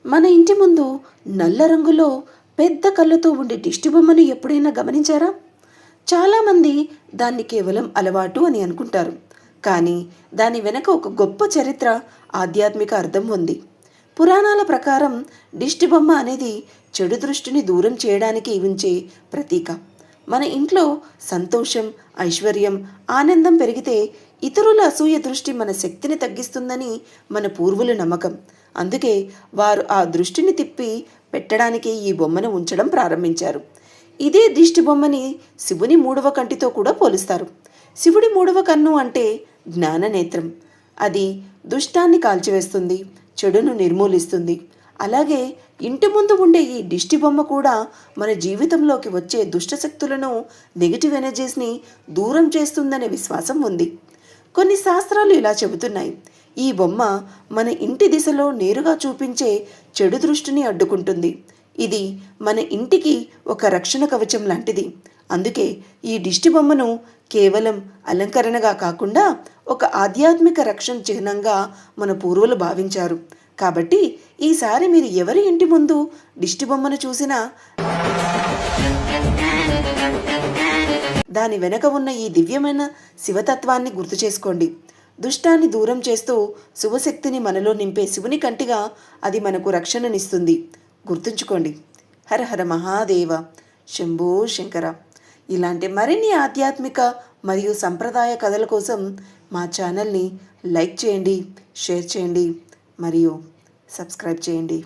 మన ఇంటి ముందు నల్ల రంగులో పెద్ద కళ్ళతో ఉండే దిష్టి బొమ్మను ఎప్పుడైనా గమనించారా? చాలామంది దాన్ని కేవలం అలవాటు అని అనుకుంటారు. కానీ దాని వెనక ఒక గొప్ప చరిత్ర, ఆధ్యాత్మిక అర్థం ఉంది. పురాణాల ప్రకారం దిష్టి బొమ్మ అనేది చెడు దృష్టిని దూరం చేయడానికి ఉంచే ప్రతీక. మన ఇంట్లో సంతోషం, ఐశ్వర్యం, ఆనందం పెరిగితే ఇతరుల అసూయ దృష్టి మన శక్తిని తగ్గిస్తుందని మన పూర్వుల నమ్మకం. అందుకే వారు ఆ దృష్టిని తిప్పి పెట్టడానికి ఈ బొమ్మను ఉంచడం ప్రారంభించారు. ఇదే దిష్టి బొమ్మని శివుని మూడవ కంటితో కూడా పోలుస్తారు. శివుడి మూడవ కన్ను అంటే జ్ఞాన నేత్రం. అది దుష్టాన్ని కాల్చివేస్తుంది, చెడును నిర్మూలిస్తుంది. అలాగే ఇంటి ముందు ఉండే ఈ దిష్టి బొమ్మ కూడా మన జీవితంలోకి వచ్చే దుష్టశక్తులను, నెగిటివ్ ఎనర్జీస్ని దూరం చేస్తుందనే విశ్వాసం ఉంది. కొన్ని శాస్త్రాలు ఇలా చెబుతున్నాయి. ఈ బొమ్మ మన ఇంటి దిశలో నేరుగా చూపించే చెడు దృష్టిని అడ్డుకుంటుంది. ఇది మన ఇంటికి ఒక రక్షణ కవచం లాంటిది. అందుకే ఈ దిష్టి బొమ్మను కేవలం అలంకరణగా కాకుండా ఒక ఆధ్యాత్మిక రక్షణ చిహ్నంగా మన పూర్వులు భావించారు. కాబట్టి ఈసారి మీరు ఎవరి ఇంటి ముందు దిష్టి బొమ్మను చూసినా దాని వెనక ఉన్న ఈ దివ్యమైన శివతత్వాన్ని గుర్తు చేసుకోండి. దుష్టాన్ని దూరం చేస్తూ శుభశక్తిని మనలో నింపే శివుని కంటిగా అది మనకు రక్షణనిస్తుంది. గుర్తుంచుకోండి. హర హర మహాదేవ, శంభో శంకర. ఇలాంటి మరిన్ని ఆధ్యాత్మిక మరియు సంప్రదాయ కథల కోసం మా ఛానల్ని లైక్ చేయండి, షేర్ చేయండి మరియు సబ్స్క్రైబ్ చేయండి.